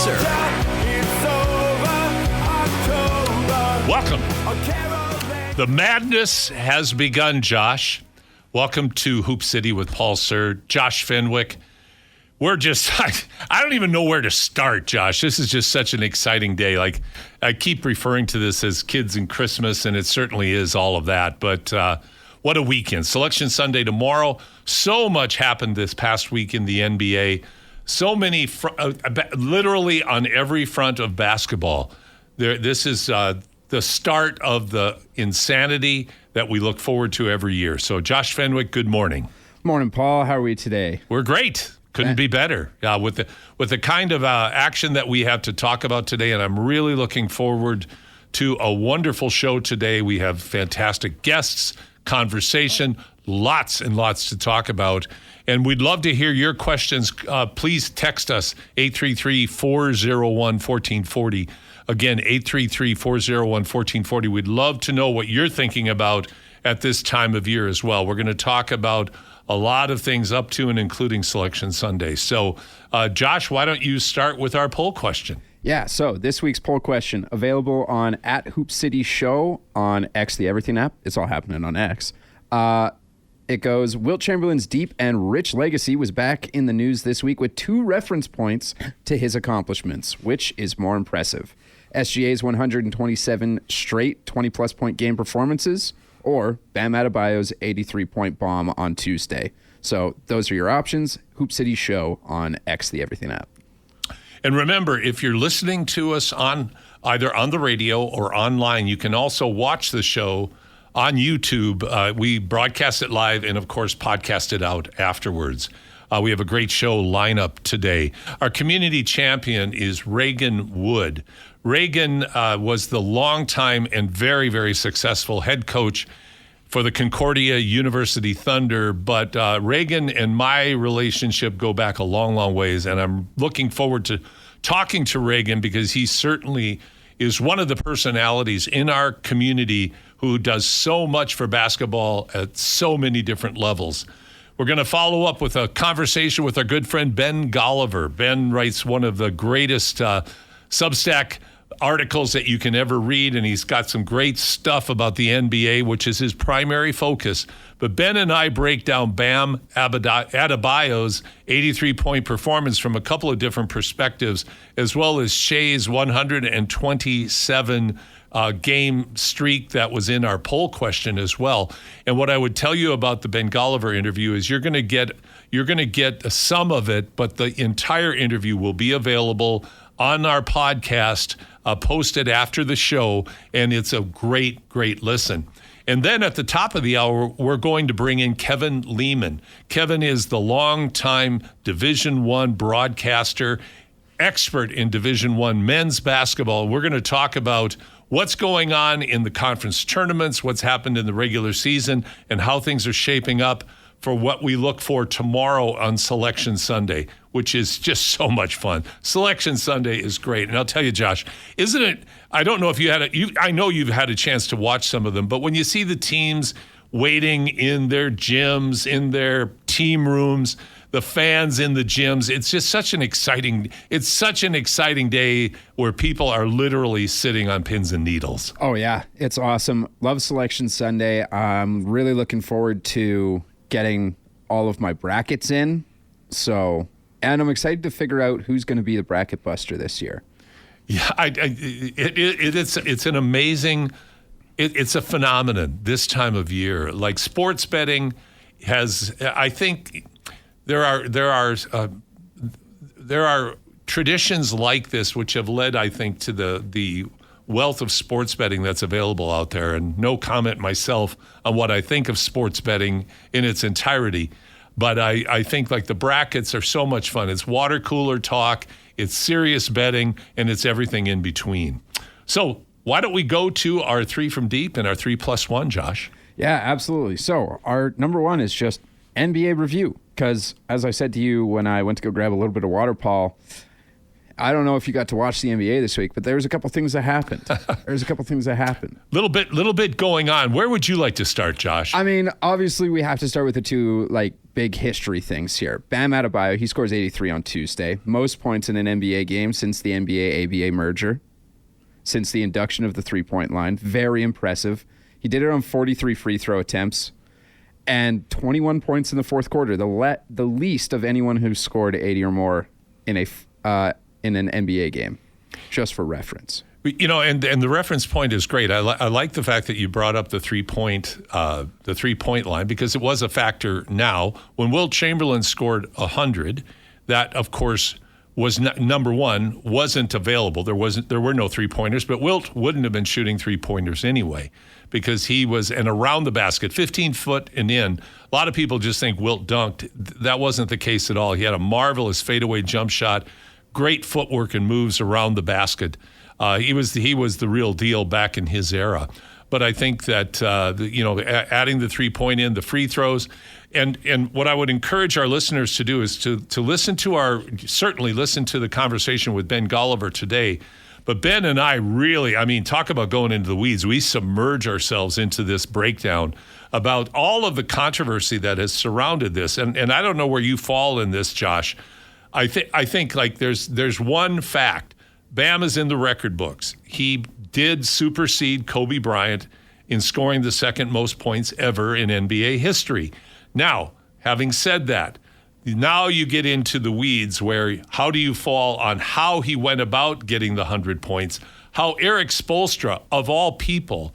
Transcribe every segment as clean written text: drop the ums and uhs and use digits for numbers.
producer. Welcome. The madness has begun, Josh. Welcome to Hoop City with Paul Sir, Josh Fenwick. We're just, I don't even know where to start, Josh. This is just such an exciting day. Like, I keep referring to this as kids and Christmas, and it certainly is all of that. But what a weekend. Selection Sunday tomorrow. So much happened this past week in the NBA. So many, literally on every front of basketball. This is the start of the insanity that we look forward to every year. So, Josh Fenwick, good morning. Morning, Paul. How are we today? We're great. Couldn't be better. With the kind of action that we have to talk about today, and I'm really looking forward to a wonderful show today. We have fantastic guests, conversation, lots and lots to talk about. And we'd love to hear your questions. Please text us, 833-401-1440. Again, 833-401-1440. We'd love to know what you're thinking about at this time of year as well. We're going to talk about a lot of things up to and including Selection Sunday. So, Josh, why don't you start with our poll question? Yeah, so this week's poll question, available on @HoopCityShow on X, the Everything app. It's all happening on X. It goes, Wilt Chamberlain's deep and rich legacy was back in the news this week with 2 reference points to his accomplishments. Which is more impressive? SGA's 127 straight 20-plus point game performances, or Bam Adebayo's 83-point bomb on Tuesday. So those are your options. Hoop City Show on X, the Everything app. And remember, if you're listening to us on either on the radio or online, you can also watch the show on YouTube. We broadcast it live and, of course, podcast it out afterwards. We have a great show lineup today. Our community champion is Reagan Wood. Reagan was the longtime and very, very successful head coach for the Concordia University Thunder. But Reagan and my relationship go back a long, long ways. And I'm looking forward to talking to Reagan because he certainly is one of the personalities in our community who does so much for basketball at so many different levels. We're going to follow up with a conversation with our good friend Ben Golliver. Ben writes one of the greatest Substack articles that you can ever read, and he's got some great stuff about the NBA, which is his primary focus. But Ben and I break down Bam Adebayo's 83-point performance from a couple of different perspectives, as well as Shea's 127 game streak that was in our poll question as well. And what I would tell you about the Ben Golliver interview is you're going to get some of it, but the entire interview will be available on our podcast, posted after the show, and it's a great, great listen. And then at the top of the hour, we're going to bring in Kevin Lehman. Kevin is the longtime Division I broadcaster, expert in Division I men's basketball. We're going to talk about what's going on in the conference tournaments, what's happened in the regular season, and how things are shaping up for what we look for tomorrow on Selection Sunday, which is just so much fun. Selection Sunday is great. And I'll tell you, Josh, isn't it? I don't know if I know you've had a chance to watch some of them, but when you see the teams waiting in their gyms, in their team rooms, the fans in the gyms, it's just such an exciting day where people are literally sitting on pins and needles. Oh, yeah. It's awesome. Love Selection Sunday. I'm really looking forward to getting all of my brackets in. And I'm excited to figure out who's going to be the bracket buster this year. Yeah, it's an amazing, it's a phenomenon this time of year. Like sports betting has, I think there are traditions like this which have led, I think, to the wealth of sports betting that's available out there. And no comment myself on what I think of sports betting in its entirety. But I think like the brackets are so much fun. It's water cooler talk, it's serious betting, and it's everything in between. So why don't we go to our 3 from deep and our 3+1, Josh? Yeah, absolutely. So our number 1 is just NBA review. Because as I said to you when I went to go grab a little bit of water, Paul, I don't know if you got to watch the NBA this week, but there's a couple things that happened. Little bit going on. Where would you like to start, Josh? I mean, obviously we have to start with the 2 big history things here. Bam Adebayo, he scores 83 on Tuesday. Most points in an NBA game since the NBA-ABA merger, since the induction of the three-point line. Very impressive. He did it on 43 free throw attempts and 21 points in the fourth quarter, the least of anyone who scored 80 or more in an NBA game, just for reference. You know, and the reference point is great. I like the fact that you brought up the 3-point line, because it was a factor. Now, when Wilt Chamberlain scored 100, that of course was number one, wasn't available. There were no 3-pointers, but Wilt wouldn't have been shooting 3-pointers anyway, because he was an around the basket, 15 foot and in. A lot of people just think Wilt dunked. That wasn't the case at all. He had a marvelous fadeaway jump shot, great footwork and moves around the basket. He was the real deal back in his era. But I think that adding the 3-point in, the free throws, and what I would encourage our listeners to do is to listen to certainly listen to the conversation with Ben Golliver today. But Ben and I really, talk about going into the weeds. We submerge ourselves into this breakdown about all of the controversy that has surrounded this. And I don't know where you fall in this, Josh. I think like there's one fact. Bam is in the record books. He did supersede Kobe Bryant in scoring the second most points ever in NBA history. Now, having said that, now you get into the weeds where how do you fall on how he went about getting the 100 points, how Eric Spoelstra, of all people,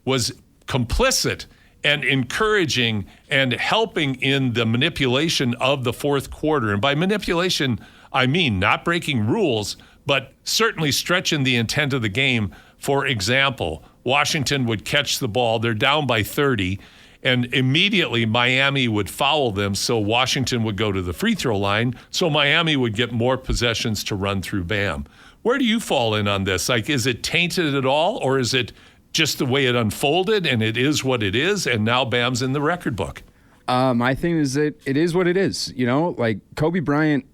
was complicit and encouraging and helping in the manipulation of the fourth quarter. And by manipulation, I mean not breaking rules, but certainly stretching the intent of the game. For example, Washington would catch the ball. They're down by 30, and immediately Miami would foul them, so Washington would go to the free throw line, so Miami would get more possessions to run through Bam. Where do you fall in on this? Like, is it tainted at all, or is it just the way it unfolded, and it is what it is, and now Bam's in the record book? My thing is that it is what it is. You know, like Kobe Bryant,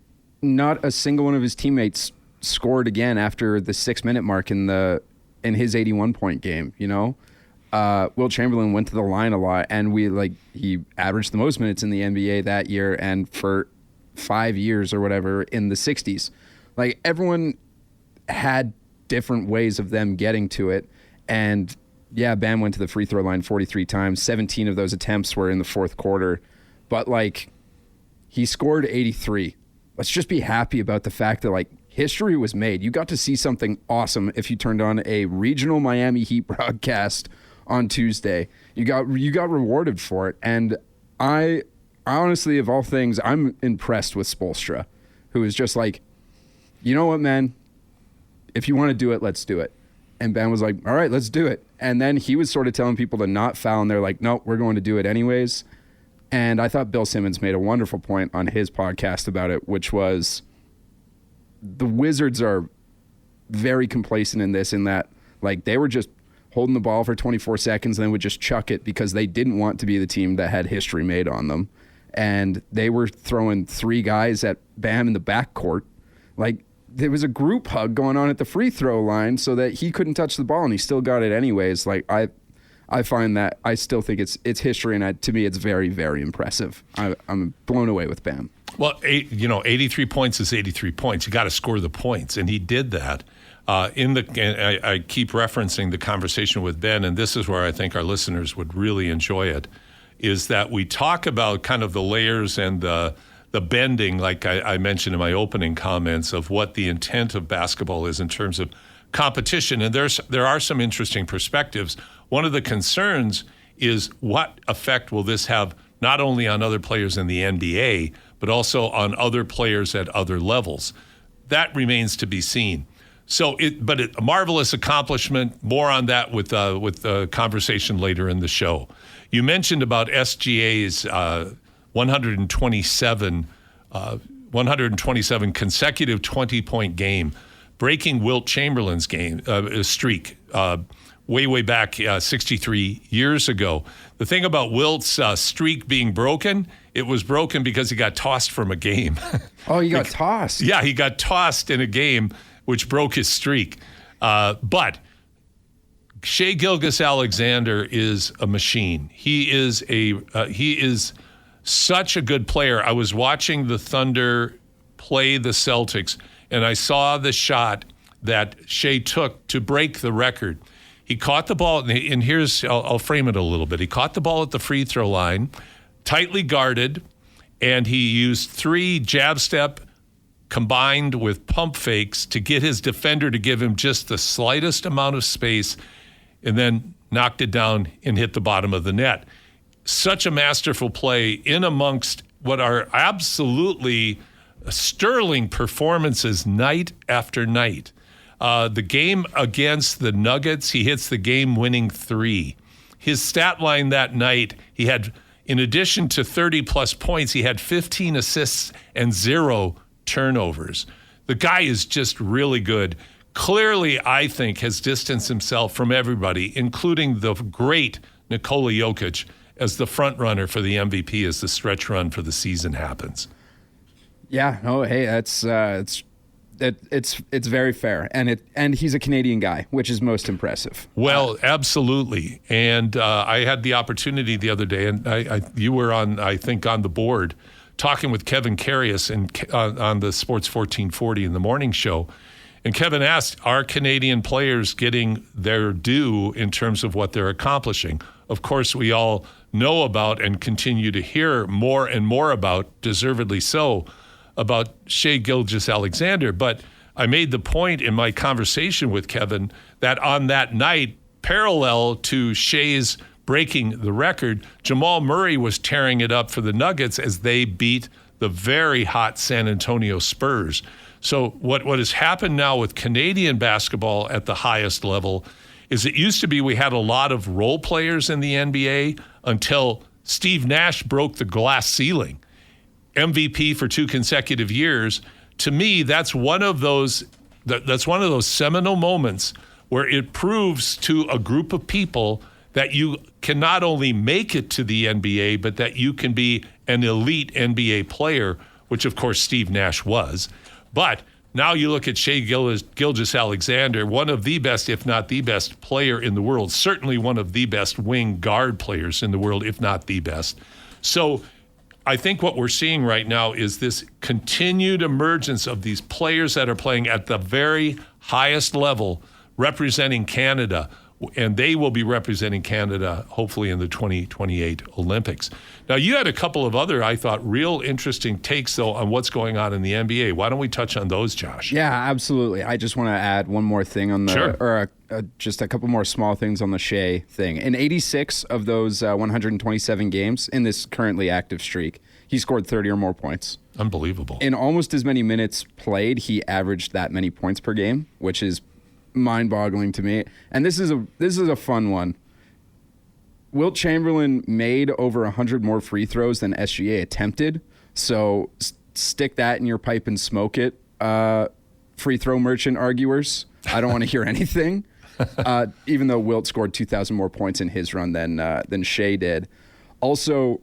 not a single one of his teammates scored again after the 6-minute mark in his 81-point game. You know, Wilt Chamberlain went to the line a lot, and he averaged the most minutes in the NBA that year, and for 5 years or whatever in the 60s. Like, everyone had different ways of them getting to it, and yeah, Bam went to the free throw line 43 times. 17 of those attempts were in the fourth quarter, but he scored 83. Let's just be happy about the fact that history was made. You got to see something awesome if you turned on a regional Miami Heat broadcast on Tuesday. You got rewarded for it. And I honestly, of all things, I'm impressed with Spoelstra, who is just you know what, man? If you want to do it, let's do it. And Ben was like, all right, let's do it. And then he was sort of telling people to not foul, and they're like, no, we're going to do it anyways. And I thought Bill Simmons made a wonderful point on his podcast about it, which was the Wizards are very complacent in this, in that they were just holding the ball for 24 seconds and then would just chuck it because they didn't want to be the team that had history made on them. And they were throwing 3 guys at Bam in the backcourt. There was a group hug going on at the free throw line so that he couldn't touch the ball, and he still got it anyways. I find that, I still think it's history, and to me it's very, very impressive. I'm blown away with Bam. Well, 83 points is 83 points. You got to score the points, and he did that. I keep referencing the conversation with Ben, and this is where I think our listeners would really enjoy it, is that we talk about kind of the layers and the bending, like I mentioned in my opening comments, of what the intent of basketball is in terms of competition. And there are some interesting perspectives. One of the concerns is what effect will this have not only on other players in the NBA, but also on other players at other levels. That remains to be seen. But a marvelous accomplishment. More on that with the conversation later in the show. You mentioned about SGA's 127 consecutive 20-point game, breaking Wilt Chamberlain's streak way back 63 years ago. The thing about Wilt's streak being broken, it was broken because he got tossed from a game. Oh, he got tossed? Yeah, he got tossed in a game, which broke his streak. But Shai Gilgeous-Alexander is a machine. He is such a good player. I was watching the Thunder play the Celtics, and I saw the shot that Shea took to break the record. He caught the ball, and here's, I'll frame it a little bit. He caught the ball at the free throw line, tightly guarded, and he used 3 jab step combined with pump fakes to get his defender to give him just the slightest amount of space, and then knocked it down and hit the bottom of the net. Such a masterful play in amongst what are absolutely sterling performances night after night. The game against the Nuggets, he hits the game-winning 3. His stat line that night, he had, in addition to 30-plus points, he had 15 assists and 0 turnovers. The guy is just really good. Clearly, I think, has distanced himself from everybody, including the great Nikola Jokic, as the front runner for the MVP as the stretch run for the season happens. Yeah, no, hey, it's very fair, and he's a Canadian guy, which is most impressive. Well, absolutely. And I had the opportunity the other day, and you were on the board, talking with Kevin Carius on the Sports 1440 in the morning show. And Kevin asked, are Canadian players getting their due in terms of what they're accomplishing? Of course, we all know about and continue to hear more and more about, deservedly so, about Shai Gilgeous-Alexander. But I made the point in my conversation with Kevin that on that night, parallel to Shai's breaking the record, Jamal Murray was tearing it up for the Nuggets as they beat the very hot San Antonio Spurs. So what has happened now with Canadian basketball at the highest level is it used to be we had a lot of role players in the NBA until Steve Nash broke the glass ceiling. MVP for 2 consecutive years. To me, that's one of those seminal moments where it proves to a group of people that you can not only make it to the NBA, but that you can be an elite NBA player, which of course Steve Nash was. But now you look at Shai Gilgeous-Alexander, one of the best, if not the best player in the world, certainly one of the best wing guard players in the world, if not the best. So I think what we're seeing right now is this continued emergence of these players that are playing at the very highest level, representing Canada, and they will be representing Canada hopefully in the 2028 Olympics. Now, you had a couple of other, I thought, real interesting takes, though, on what's going on in the NBA. Why don't we touch on those, Josh? Yeah, absolutely. I just want to add one more thing on the, sure. or just a couple more small things on the Shai thing. In 86 of those 127 games in this currently active streak, he scored 30 or more points. Unbelievable. In almost as many minutes played, he averaged that many points per game, which is mind-boggling to me. And this is a fun one. Wilt Chamberlain made over 100 more free throws than SGA attempted. So stick that in your pipe and smoke it, free throw merchant arguers. I don't want to hear anything. Even though Wilt scored 2,000 more points in his run than Shai did. Also,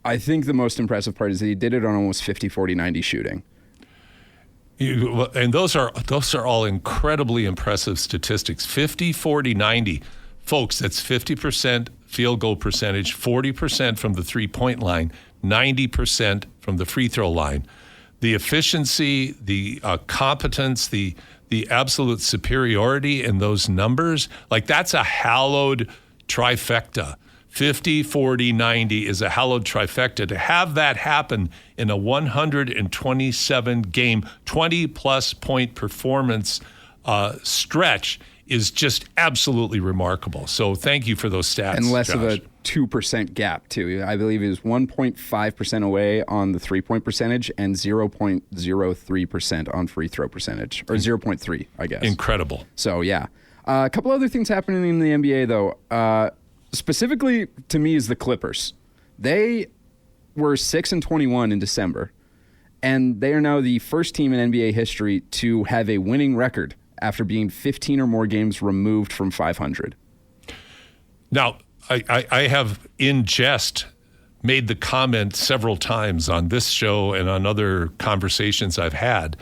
I think the most impressive part is that he did it on almost 50, 40, 90 shooting. And those are all incredibly impressive statistics. 50, 40, 90. Folks, that's 50% field goal percentage, 40% from the three-point line, 90% from the free throw line. The efficiency, the competence, the absolute superiority in those numbers, like that's a hallowed trifecta. 50, 40, 90 is a hallowed trifecta. To have that happen in a 127-game, 20-plus point performance stretch is just absolutely remarkable. So thank you for those stats, and less Josh. of a 2% gap, too. I believe he was 1.5% away on the three-point percentage and 0.03% on free throw percentage, or 0.3, I guess. Incredible. So, yeah. A couple other things happening in the NBA, though. Specifically, to me, is the Clippers. They were 6-21 in December, and they are now the first team in NBA history to have a winning record after being 15 or more games removed from 500. Now, I have, in jest, made the comment several times on this show and on other conversations I've had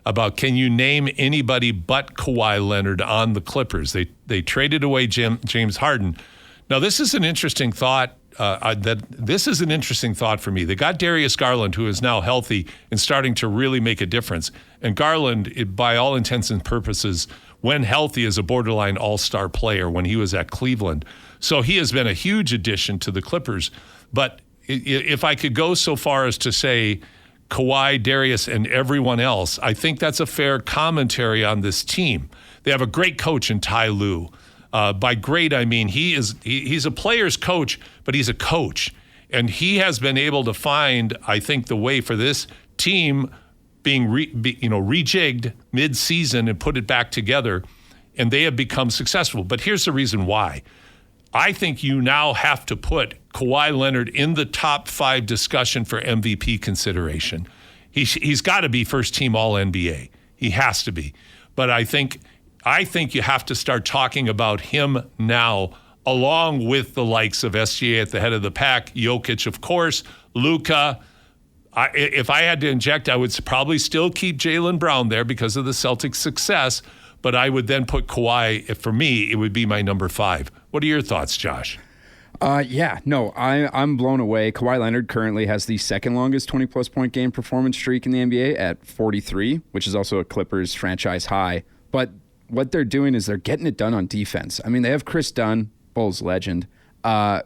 about, can you name anybody but Kawhi Leonard on the Clippers? They traded away James Harden. Now, this is an interesting thought that this is an interesting thought for me. They got Darius Garland, who is now healthy and starting to really make a difference. And Garland, by all intents and purposes, when healthy, is a borderline all-star player when he was at Cleveland. So he has been a huge addition to the Clippers. But if I could go so far as to say Kawhi, Darius, and everyone else, I think that's a fair commentary on this team. They have a great coach in Ty Lue. By great, I mean he's a player's coach, but he's a coach. And he has been able to find, I think, the way for this team being rejigged mid-season and put it back together, and they have become successful. But here's the reason why. I think you now have to put Kawhi Leonard in the top 5 discussion for MVP consideration. He's got to be first-team All-NBA. He has to be. But I think you have to start talking about him now, along with the likes of SGA at the head of the pack, Jokic, of course, Luka. If I had to inject, I would probably still keep Jaylen Brown there because of the Celtics' success, but I would then put Kawhi, for me, it would be my number 5. What are your thoughts, Josh? I'm blown away. Kawhi Leonard currently has the second longest 20-plus point game performance streak in the NBA at 43, which is also a Clippers franchise high. But what they're doing is they're getting it done on defense. I mean, they have Chris Dunn, Bulls legend,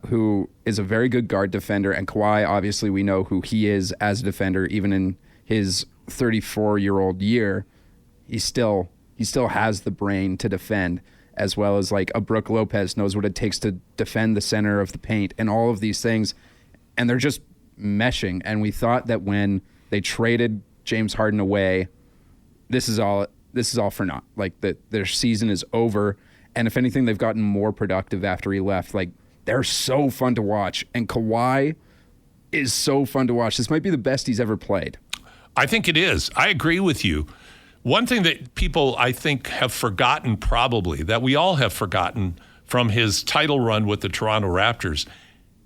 who is a very good guard defender, and Kawhi, obviously, we know who he is as a defender. Even in his 34-year-old year, he still has the brain to defend, as well as like a Brook Lopez knows what it takes to defend the center of the paint and all of these things, and they're just meshing. And we thought that when they traded James Harden away, this is all for naught. Like their season is over, and if anything, they've gotten more productive after he left. Like, they're so fun to watch, and Kawhi is so fun to watch. This might be the best he's ever played. I think it is. I agree with you. One thing that people, I think, have forgotten probably, that we all have forgotten from his title run with the Toronto Raptors,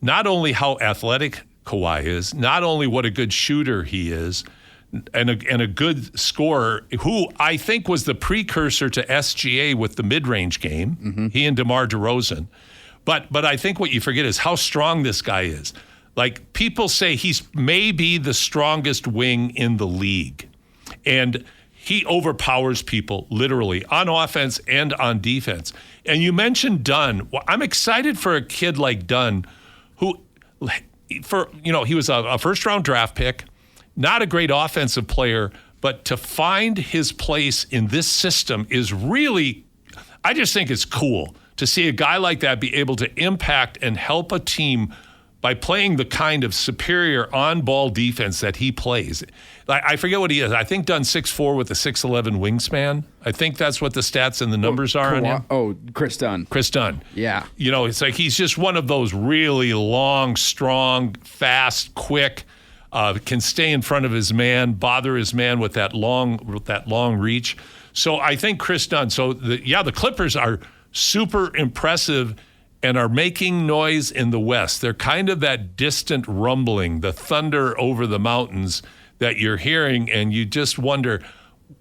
not only how athletic Kawhi is, not only what a good shooter he is, and a good scorer, who I think was the precursor to SGA with the mid-range game, he and DeMar DeRozan. But I think what you forget is how strong this guy is. Like, people say he's maybe the strongest wing in the league. And he overpowers people, literally, on offense and on defense. And you mentioned Dunn. Well, I'm excited for a kid like Dunn, who, he was a first-round draft pick, not a great offensive player, but to find his place in this system is really, I just think it's cool to see a guy like that be able to impact and help a team by playing the kind of superior on-ball defense that he plays. I forget what he is. I think done 6'4" with a 6'11" wingspan. I think that's what the stats and the numbers are on him. Oh, Chris Dunn. Chris Dunn. Yeah. It's like he's just one of those really long, strong, fast, quick, can stay in front of his man, bother his man with that long reach. So I think Chris Dunn. So the Clippers are super impressive and are making noise in the West. They're kind of that distant rumbling, the thunder over the mountains that you're hearing, and you just wonder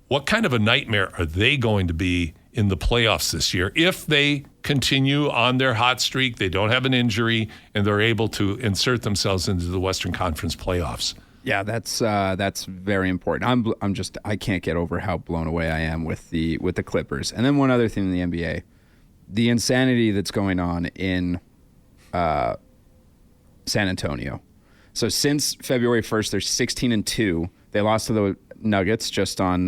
what kind of a nightmare are they going to be in the playoffs this year if they continue on their hot streak, they don't have an injury, and they're able to insert themselves into the Western Conference playoffs. Yeah, that's very important. I can't get over how blown away I am with the Clippers. And then one other thing in the NBA, the insanity that's going on in San Antonio. So since February 1st, they're 16-2. They lost to the Nuggets just on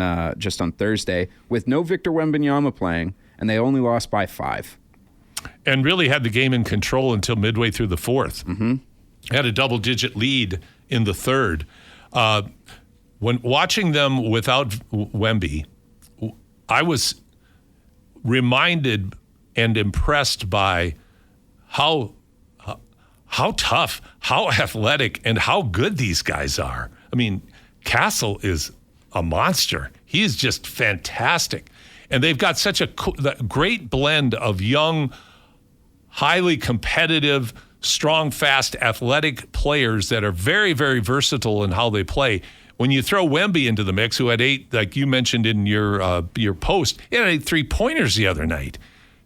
Thursday with no Victor Wembanyama playing, and they only lost by 5. And really had the game in control until midway through the fourth. Mm-hmm. Had a double-digit lead in the third. When watching them without Wemby, I was reminded and impressed by how tough, how athletic, and how good these guys are. I mean, Castle is a monster. He is just fantastic. And they've got such a great blend of young, highly competitive, strong, fast, athletic players that are very, very versatile in how they play. When you throw Wemby into the mix, who had 8, like you mentioned in your post, he had 8 3-pointers the other night.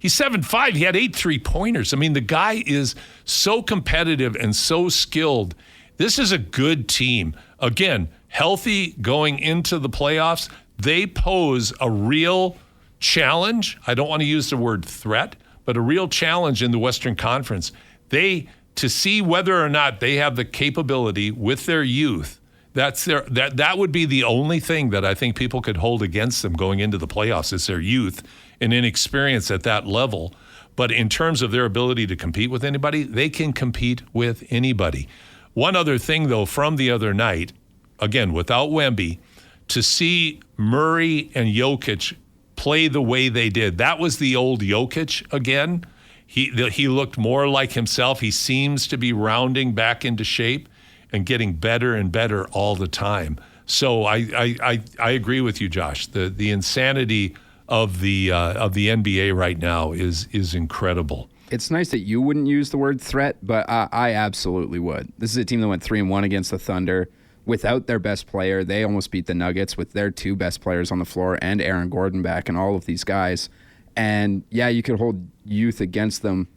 He's 7'5". He had 8 3-pointers. I mean, the guy is so competitive and so skilled. This is a good team. Again, healthy going into the playoffs. They pose a real challenge. I don't want to use the word threat, but a real challenge in the Western Conference. To see whether or not they have the capability with their youth, that would be the only thing that I think people could hold against them going into the playoffs is their youth and inexperience at that level. But in terms of their ability to compete with anybody, they can compete with anybody. One other thing, though, from the other night, again, without Wemby, to see Murray and Jokic play the way they did, that was the old Jokic again. He looked more like himself. He seems to be rounding back into shape and getting better and better all the time. So I agree with you, Josh. The insanity of the NBA right now is incredible. It's nice that you wouldn't use the word threat, but I absolutely would. This is a team that went 3-1 against the Thunder without their best player. They almost beat the Nuggets with their 2 best players on the floor and Aaron Gordon back and all of these guys. And yeah, you could hold youth against them.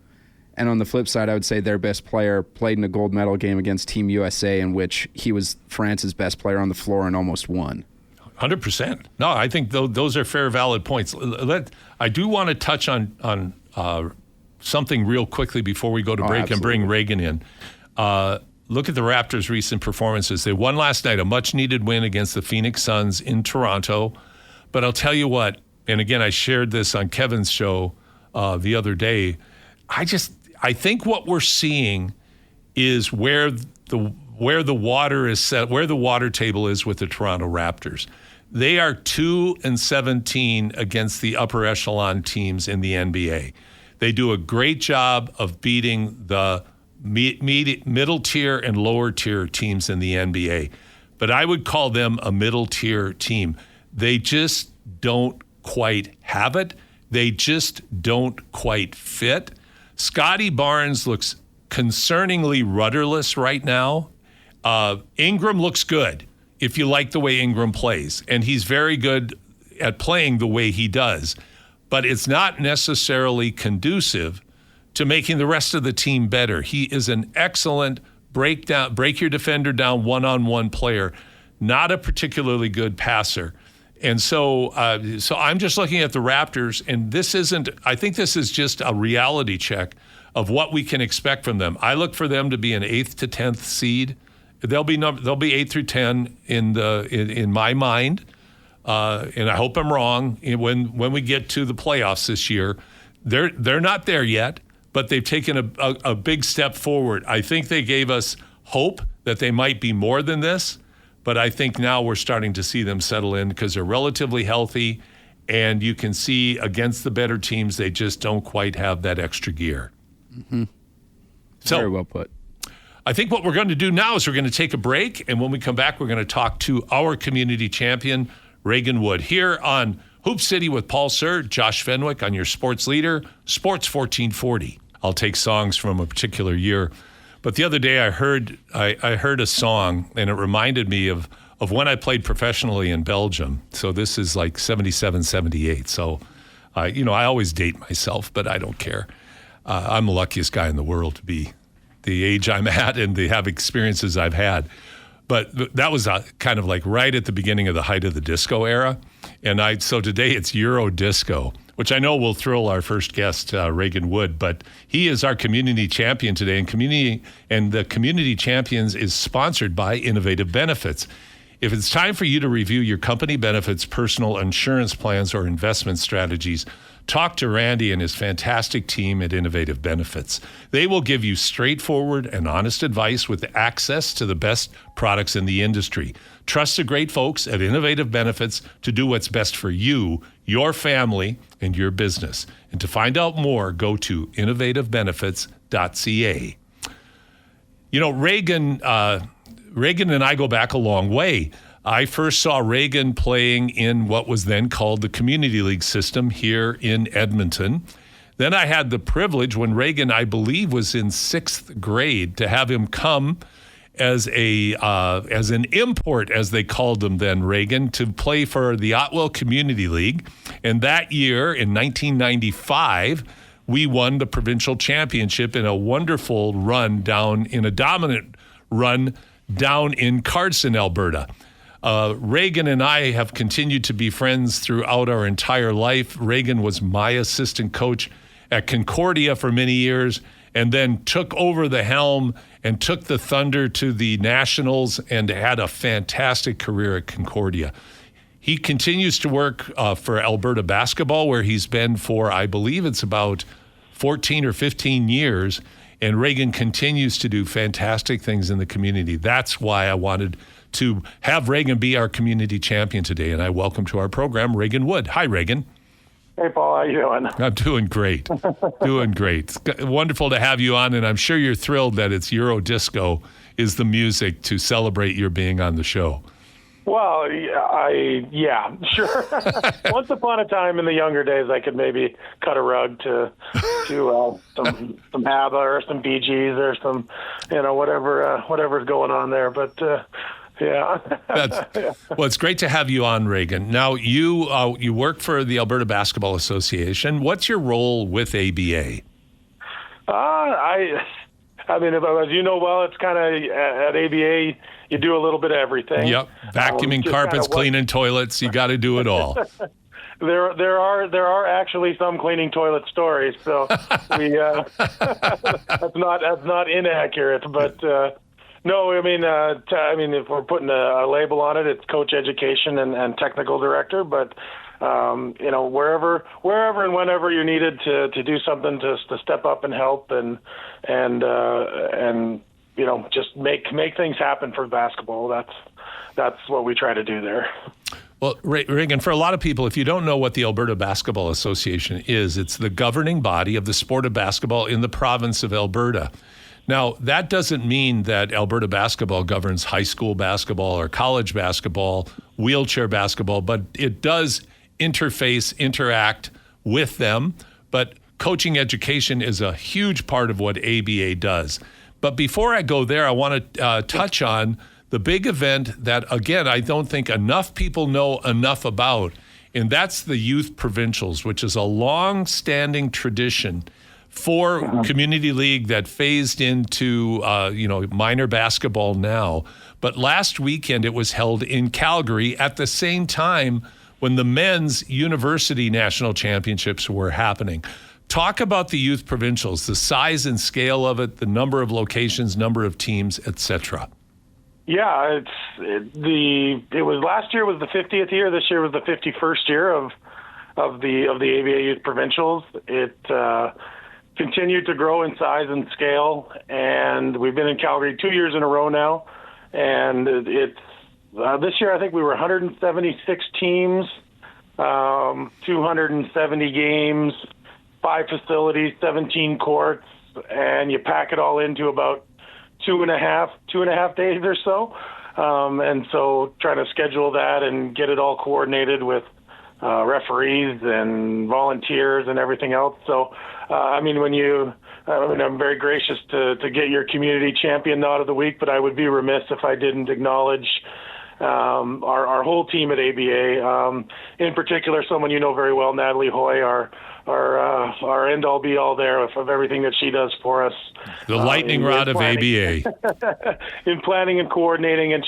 And on the flip side, I would say their best player played in a gold medal game against Team USA in which he was France's best player on the floor and almost won. 100%. No, I think those are fair, valid points. I do want to touch on something real quickly before we go to break and bring Reagan in. Look at the Raptors' recent performances. They won last night, a much-needed win against the Phoenix Suns in Toronto. But I'll tell you what, and again, I shared this on Kevin's show the other day. I think what we're seeing is where the water is set, where the water table is with the Toronto Raptors. They are 2-17 against the upper echelon teams in the NBA. They do a great job of beating the middle tier and lower tier teams in the NBA. But I would call them a middle tier team. They just don't quite have it. They just don't quite fit. Scotty Barnes looks concerningly rudderless right now. Ingram looks good if you like the way Ingram plays, and he's very good at playing the way he does. But it's not necessarily conducive to making the rest of the team better. He is an excellent break your defender down one-on-one player, not a particularly good passer. And so I'm just looking at the Raptors, and I think this is just a reality check of what we can expect from them. I look for them to be an 8th to 10th seed. They'll be 8 through 10 in my mind. And I hope I'm wrong. When we get to the playoffs this year, they're not there yet, but they've taken a big step forward. I think they gave us hope that they might be more than this, but I think now we're starting to see them settle in because they're relatively healthy, and you can see against the better teams, they just don't quite have that extra gear. Mm-hmm. So, very well put. I think what we're going to do now is we're going to take a break, and when we come back, we're going to talk to our community champion, Reagan Wood, here on Hoop City with Paul Sir, Josh Fenwick on your sports leader, Sports 1440. I'll take songs from a particular year. But the other day I heard a song, and it reminded me of when I played professionally in Belgium. So this is like 77, 78. So, I always date myself, but I don't care. I'm the luckiest guy in the world to be the age I'm at and to have experiences I've had. But that was kind of like right at the beginning of the height of the disco era. And so today it's Euro Disco, which I know will thrill our first guest, Reagan Wood, but he is our community champion today. And the Community Champions is sponsored by Innovative Benefits. If it's time for you to review your company benefits, personal insurance plans, or investment strategies, talk to Randy and his fantastic team at Innovative Benefits. They will give you straightforward and honest advice with access to the best products in the industry. Trust the great folks at Innovative Benefits to do what's best for you, your family, and your business. And to find out more, go to innovativebenefits.ca. Reagan and I go back a long way. I first saw Reagan playing in what was then called the Community League system here in Edmonton. Then I had the privilege when Reagan, I believe, was in 6th grade to have him come as an import, as they called them then, Reagan, to play for the Otwell Community League. And that year, in 1995, we won the provincial championship in a wonderful run down, in a dominant run down in Cardston, Alberta. Reagan and I have continued to be friends throughout our entire life. Reagan was my assistant coach at Concordia for many years, and then took over the helm and took the Thunder to the Nationals and had a fantastic career at Concordia. He continues to work for Alberta basketball, where he's been for, I believe it's about 14 or 15 years, and Reagan continues to do fantastic things in the community. That's why I wanted to have Reagan be our community champion today, and I welcome to our program Reagan Wood. Hi, Reagan. Hey, Paul. How you doing? I'm doing great. Doing great. It's wonderful to have you on, and I'm sure you're thrilled that it's Euro Disco is the music to celebrate your being on the show. Well, yeah, sure. Once upon a time in the younger days, I could maybe cut a rug to some ABBA or some Bee Gees or some, whatever's going on there. But yeah. Well, it's great to have you on, Reagan. Now, you work for the Alberta Basketball Association. What's your role with ABA? I mean, as you know well, it's kind of at ABA, you do a little bit of everything. Yep, vacuuming carpets, cleaning toilets, you got to do it all. There are actually some cleaning toilet stories, so we that's not inaccurate. But no, I mean, if we're putting a label on it, it's coach education and technical director. But wherever and whenever you're needed to do something to step up and help and just make things happen for basketball. That's what we try to do there. Well, Reagan, for a lot of people, if you don't know what the Alberta Basketball Association is, it's the governing body of the sport of basketball in the province of Alberta. Now, that doesn't mean that Alberta basketball governs high school basketball or college basketball, wheelchair basketball, but it does interact with them. But coaching education is a huge part of what ABA does. But before I go there, I want to touch on the big event that, again, I don't think enough people know enough about, and that's the Youth Provincials, which is a long-standing tradition for Community League that phased into minor basketball now. But last weekend it was held in Calgary at the same time when the men's university national championships were happening. Talk about the Youth Provincials, the size and scale of it, the number of locations, number of teams, etc. Yeah, it was last year was the 50th year. This year was the 51st year of the ABA Youth Provincials. It continued to grow in size and scale, and we've been in Calgary 2 years in a row now. And it's this year I think we were 176 teams, 270 games, 5 facilities, 17 courts, and you pack it all into about two and a half days or so. And so trying to schedule that and get it all coordinated with referees and volunteers and everything else. So, I'm very gracious to get your community champion nod of the week, but I would be remiss if I didn't acknowledge our whole team at ABA. In particular, someone you know very well, Natalie Hoy, our end all be all there of everything that she does for us. The lightning rod of ABA. In planning and coordinating, and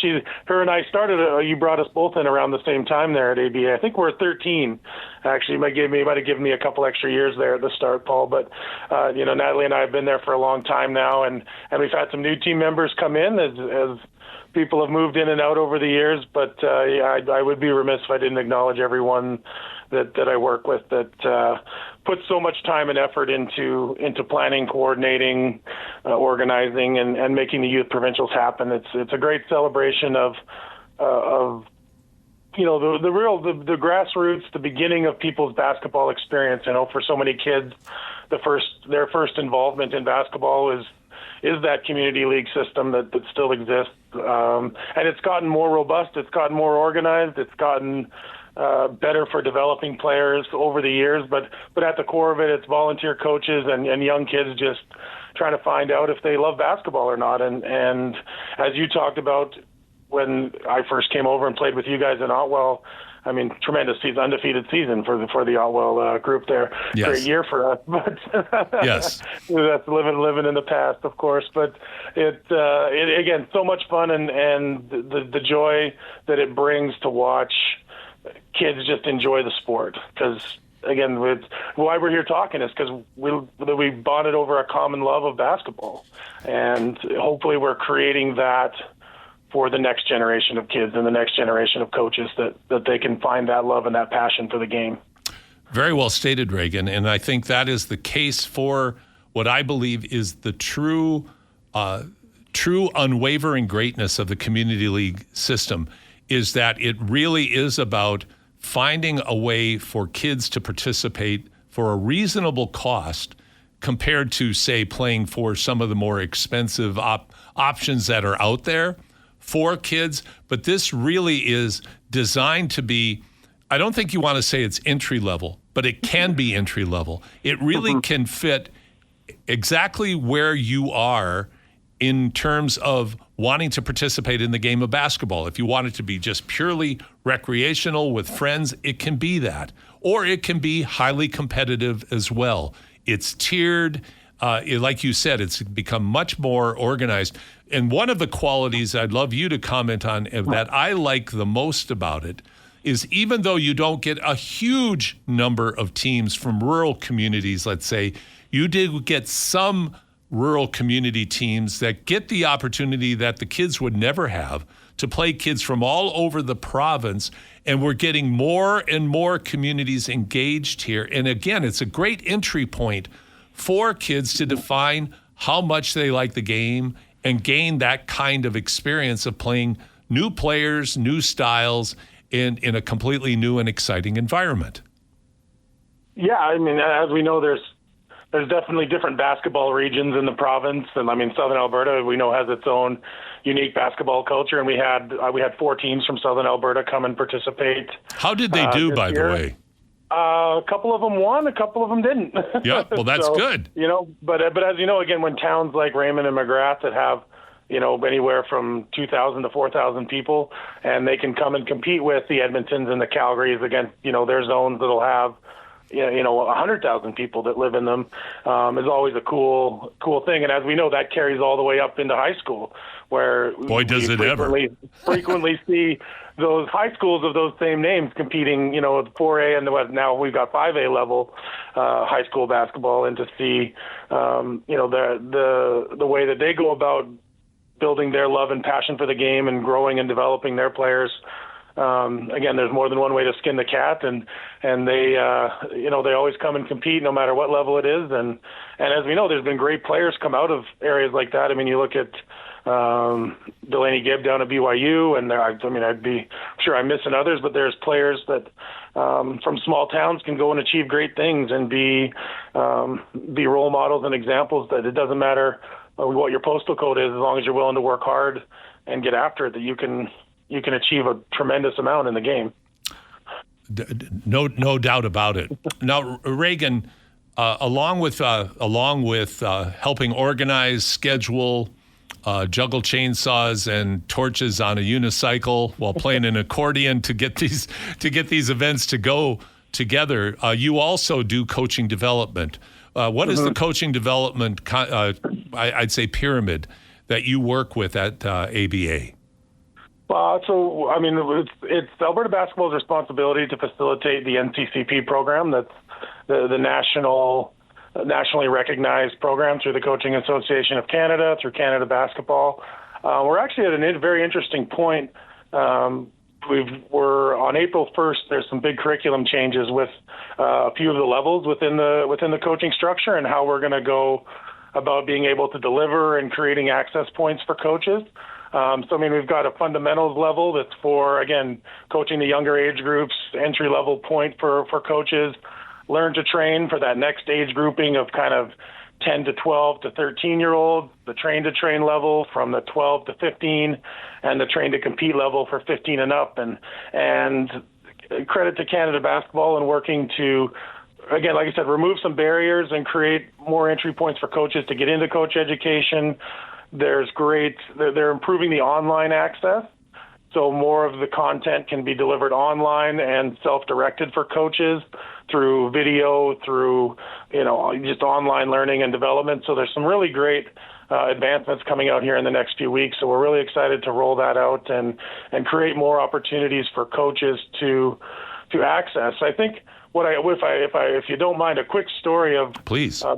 her and I started. You brought us both in around the same time there at ABA. I think we're 13. Actually, you might have given me a couple extra years there at the start, Paul. But Natalie and I have been there for a long time now, and we've had some new team members come in as people have moved in and out over the years. But I would be remiss if I didn't acknowledge everyone that I work with that puts so much time and effort into planning, coordinating, organizing, and making the Youth Provincials happen. It's a great celebration of the grassroots, the beginning of people's basketball experience. For so many kids, their first involvement in basketball is that community league system that still exists, and it's gotten more robust, it's gotten more organized, it's gotten better for developing players over the years, but at the core of it, it's volunteer coaches and young kids just trying to find out if they love basketball or not. And as you talked about when I first came over and played with you guys in Otwell, I mean, tremendous season, undefeated season for the Otwell group there. Yes. Great year for us, but yes, that's living in the past, of course. But it again, so much fun, and the joy that it brings to watch kids just enjoy the sport. Because again, why we're here talking is because we bonded over a common love of basketball, and hopefully we're creating that for the next generation of kids and the next generation of coaches, that they can find that love and that passion for the game. Very well stated, Reagan. And I think that is the case for what I believe is the true unwavering greatness of the community league system, is that it really is about finding a way for kids to participate for a reasonable cost compared to, say, playing for some of the more expensive options that are out there for kids. But this really is designed to be, I don't think you want to say it's entry level, but it can be entry level. It really can fit exactly where you are in terms of wanting to participate in the game of basketball. If you want it to be just purely recreational with friends, it can be that. Or it can be highly competitive as well. It's tiered. Like you said, it's become much more organized. And one of the qualities I'd love you to comment on that I like the most about it is, even though you don't get a huge number of teams from rural communities, let's say, you do get some rural community teams that get the opportunity that the kids would never have to play kids from all over the province. And we're getting more and more communities engaged here. And again, it's a great entry point for kids to define how much they like the game and gain that kind of experience of playing new players, new styles in a completely new and exciting environment. Yeah, I mean, as we know, there's definitely different basketball regions in the province, and I mean, Southern Alberta, we know, has its own unique basketball culture, and we had 4 teams from Southern Alberta come and participate. How did they do, by the way? A couple of them won, a couple of them didn't. Yeah, well, that's good. You know, but as you know, again, when towns like Raymond and McGrath that have, you know, anywhere from 2,000 to 4,000 people, and they can come and compete with the Edmontons and the Calgarys against, you know, their zones that'll have, you know, 100,000 people that live in them, is always a cool thing. And as we know, that carries all the way up into high school, where boy, does it frequently see those high schools of those same names competing, you know, at 4A and now we've got 5A level high school basketball, and to see, you know, the way that they go about building their love and passion for the game and growing and developing their players. Again, there's more than one way to skin the cat, and they, you know, they always come and compete no matter what level it is. And as we know, there's been great players come out of areas like that. I mean, you look at Delaney Gibb down at BYU, and I'd be sure I'm missing others, but there's players that from small towns can go and achieve great things and be role models and examples that it doesn't matter what your postal code is, as long as you're willing to work hard and get after it, that you can achieve a tremendous amount in the game. No doubt about it. Now, Reagan, along with helping organize, schedule, juggle chainsaws and torches on a unicycle while playing an accordion to get these events to go together, you also do coaching development. What is the coaching development, I'd say, pyramid that you work with at ABA? So, I mean, it's Alberta Basketball's responsibility to facilitate the NCCP program. That's the nationally recognized program through the Coaching Association of Canada, through Canada Basketball. We're actually at a very interesting point. We're on April 1st. There's some big curriculum changes with a few of the levels within the coaching structure, and how we're going to go about being able to deliver and creating access points for coaches. So, I mean, we've got a fundamentals level that's for, again, coaching the younger age groups, entry-level point for coaches, learn to train for that next age grouping of kind of 10 to 12 to 13-year-olds, the train-to-train level from the 12 to 15, and the train-to-compete level for 15 and up. And credit to Canada Basketball in working to again, like I said, remove some barriers and create more entry points for coaches to get into coach education. They're improving the online access, so more of the content can be delivered online and self-directed for coaches through video, through, just online learning and development. So there's some really great advancements coming out here in the next few weeks. So we're really excited to roll that out and create more opportunities for coaches to access. I think if you don't mind, a quick story of, please. A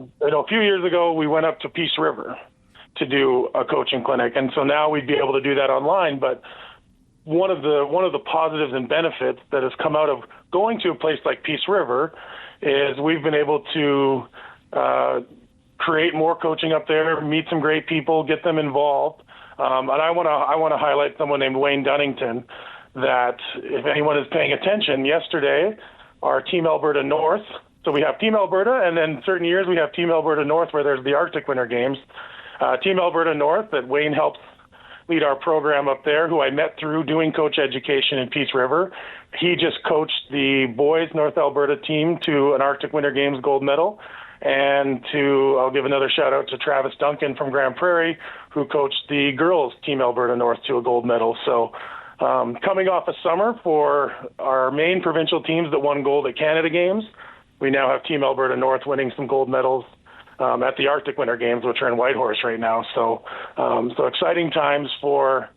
few years ago we went up to Peace River to do a coaching clinic, and so now we'd be able to do that online. But one of the positives and benefits that has come out of going to a place like Peace River is we've been able to create more coaching up there, meet some great people, get them involved. And I want to highlight someone named Wayne Dunnington. That if anyone is paying attention, yesterday our Team Alberta North. So we have Team Alberta, and then certain years we have Team Alberta North, where there's the Arctic Winter Games. Team Alberta North, that Wayne helps lead our program up there, who I met through doing coach education in Peace River. He just coached the boys North Alberta team to an Arctic Winter Games gold medal. And I'll give another shout out to Travis Duncan from Grand Prairie, who coached the girls Team Alberta North to a gold medal. So coming off a summer for our main provincial teams that won gold at Canada Games, we now have Team Alberta North winning some gold medals at the Arctic Winter Games, which are in Whitehorse right now. So exciting times for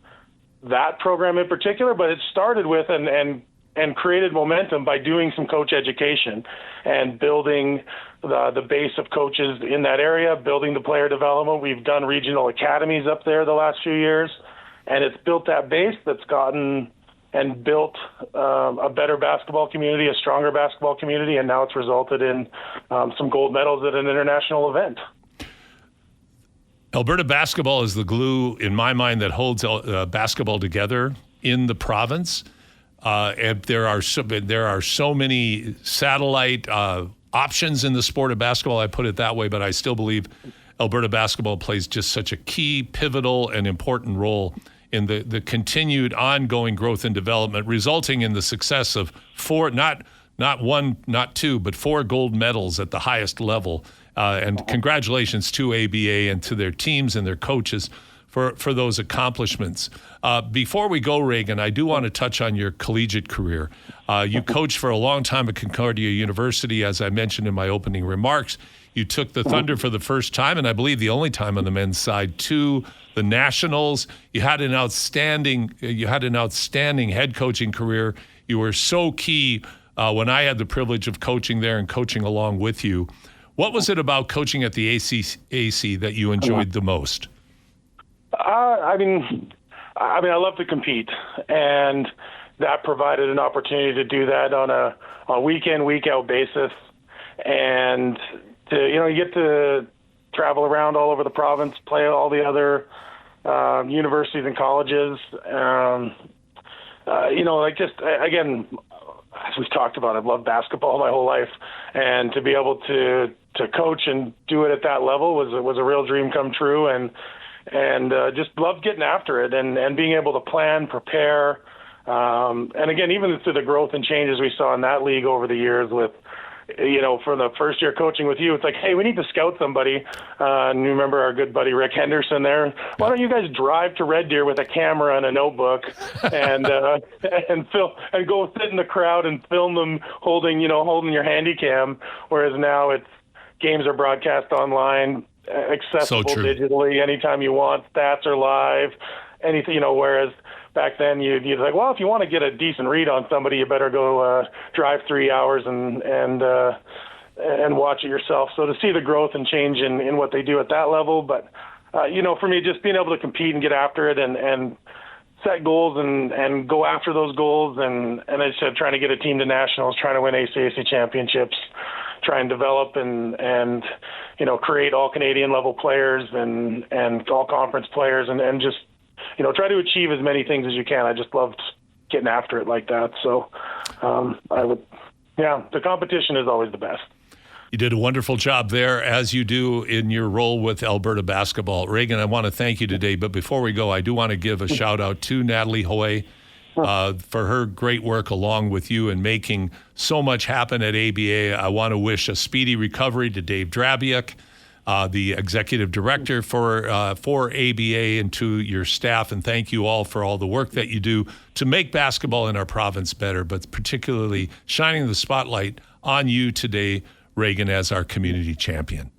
that program in particular, but it started with and created momentum by doing some coach education and building the base of coaches in that area, building the player development. We've done regional academies up there the last few years, and it's built that base that's gotten and built a better basketball community, a stronger basketball community, and now it's resulted in some gold medals at an international event. Alberta basketball is the glue, in my mind, that holds basketball together in the province. And there are so many satellite options in the sport of basketball. I put it that way, but I still believe Alberta basketball plays just such a key, pivotal, and important role in the continued ongoing growth and development, resulting in the success of four, not one, not two, but 4 gold medals at the highest level. And congratulations to ABA and to their teams and their coaches for those accomplishments. Before we go, Reagan, I do want to touch on your collegiate career. You coached for a long time at Concordia University, as I mentioned in my opening remarks. You took the Thunder for the first time, and I believe the only time on the men's side, to the Nationals. You had an outstanding head coaching career. You were so key when I had the privilege of coaching there and coaching along with you. What was it about coaching at the AC that you enjoyed the most? I love to compete, and that provided an opportunity to do that on a week in, week out basis, and you get to travel around all over the province, play all the other universities and colleges. Again, as we've talked about, I've loved basketball my whole life, and to be able to coach and do it at that level was a real dream come true, and just loved getting after it and being able to plan, prepare, and again, even through the growth and changes we saw in that league over the years with, for the first year coaching with you, it's like, hey, we need to scout somebody. And you remember our good buddy Rick Henderson there. Why don't you guys drive to Red Deer with a camera and a notebook and film and go sit in the crowd and film them holding your handy cam, whereas now games are broadcast online, accessible digitally anytime you want. Stats are live, anything, whereas back then you'd like, well, if you want to get a decent read on somebody, you better go drive 3 hours and watch it yourself. So to see the growth and change in what they do at that level, but for me, just being able to compete and get after it and set goals and go after those goals, and as I said, trying to get a team to nationals, trying to win ACAC championships, try and develop and create all Canadian level players and all conference players and just try to achieve as many things as you can. I just loved getting after it like that. So the competition is always the best. You did a wonderful job there, as you do in your role with Alberta basketball. Reagan, I want to thank you today, but before we go, I do want to give a shout out to Natalie Hoy for her great work along with you in making so much happen at ABA. I want to wish a speedy recovery to Dave Drabiuk, the executive director for ABA, and to your staff. And thank you all for all the work that you do to make basketball in our province better, but particularly shining the spotlight on you today, Reagan, as our community champion.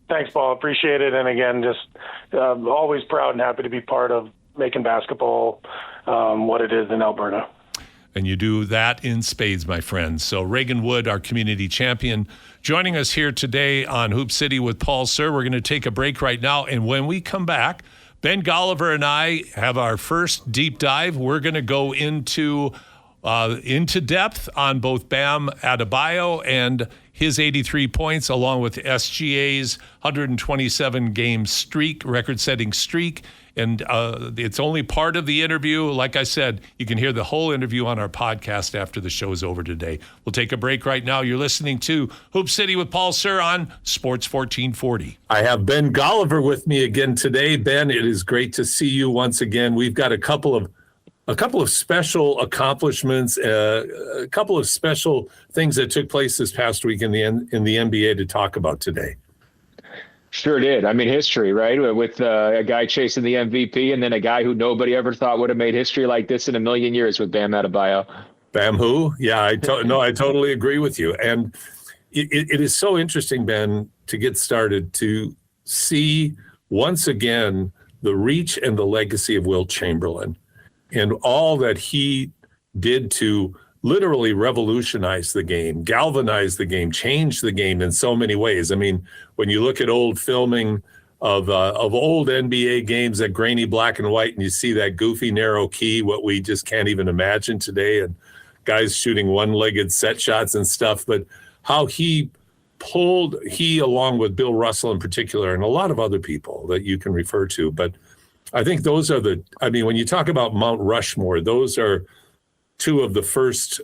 Thanks, Paul. Appreciate it. And again, just always proud and happy to be part of making basketball what it is in Alberta. And you do that in spades, my friends. So Reagan Wood, our community champion, joining us here today on Hoop City with Paul Sir. We're going to take a break right now. And when we come back, Ben Golliver and I have our first deep dive. We're going to go into depth on both Bam Adebayo and his 83 points, along with SGA's 127 game streak, record-setting streak. And it's only part of the interview. Like I said, you can hear the whole interview on our podcast after the show's over today. We'll take a break right now. You're listening to Hoop City with Paul Sir on Sports 1440. I have Ben Golliver with me again today. Ben, it is great to see you once again. We've got a couple of special accomplishments, a couple of special things that took place this past week in the NBA to talk about today. Sure did. I mean, history, right? With a guy chasing the MVP and then a guy who nobody ever thought would have made history like this in a million years with Bam Adebayo. Bam who? Yeah, I totally agree with you. And it is so interesting, Ben, to get started to see once again the reach and the legacy of Wilt Chamberlain and all that he did to literally revolutionize the game, galvanize the game, change the game in so many ways. I mean, when you look at old filming of old NBA games, that grainy black and white, and you see that goofy narrow key, what we just can't even imagine today, and guys shooting one-legged set shots and stuff, but how he along with Bill Russell in particular, and a lot of other people that you can refer to, but I think those are when you talk about Mount Rushmore, those are two of the first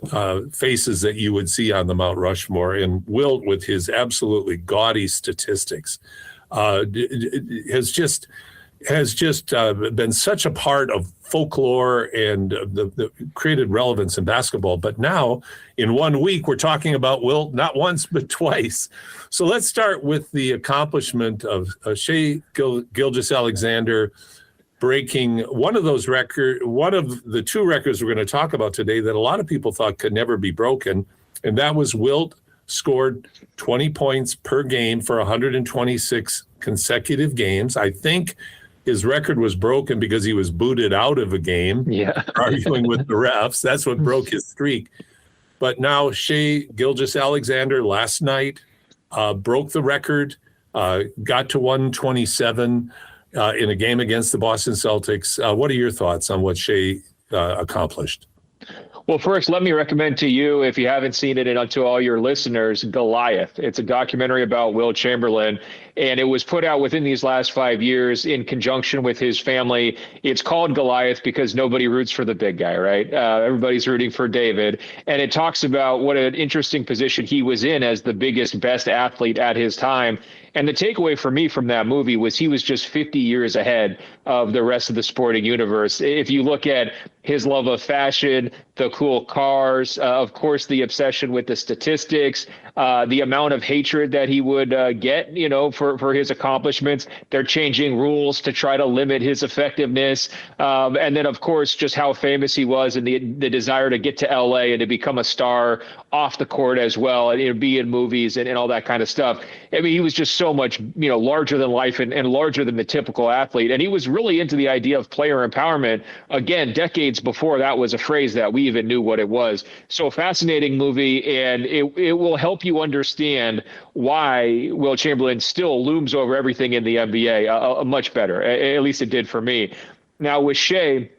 faces that you would see on the Mount Rushmore. And Wilt, with his absolutely gaudy statistics, has just been such a part of folklore and the created relevance in basketball. But now, in 1 week, we're talking about Wilt not once but twice. So let's start with the accomplishment of Shai Gilgeous-Alexander breaking one of the two records we're going to talk about today that a lot of people thought could never be broken. And that was Wilt scored 20 points per game for 126 consecutive games. I think his record was broken because he was booted out of a game, arguing with the refs. That's what broke his streak. But now Shai Gilgeous-Alexander last night broke the record, got to 127 in a game against the Boston Celtics. What are your thoughts on what Shai accomplished? Well, first, let me recommend to you, if you haven't seen it, and to all your listeners, Goliath. It's a documentary about Wilt Chamberlain, and it was put out within these last 5 years in conjunction with his family. It's called Goliath because nobody roots for the big guy, right? Everybody's rooting for David. And it talks about what an interesting position he was in as the biggest, best athlete at his time. And the takeaway for me from that movie was he was just 50 years ahead of the rest of the sporting universe. If you look at his love of fashion, the cool cars, of course, the obsession with the statistics, the amount of hatred that he would get, for his accomplishments. They're changing rules to try to limit his effectiveness. And then, of course, just how famous he was and the desire to get to L.A. and to become a star off the court as well, and be in movies and all that kind of stuff. I mean, he was just so much, larger than life and larger than the typical athlete. And he was really into the idea of player empowerment, again, decades before that was a phrase that we even knew what it was. So fascinating movie, and it will help you understand why Wilt Chamberlain still looms over everything in the NBA much better. At least it did for me. Now with Shai,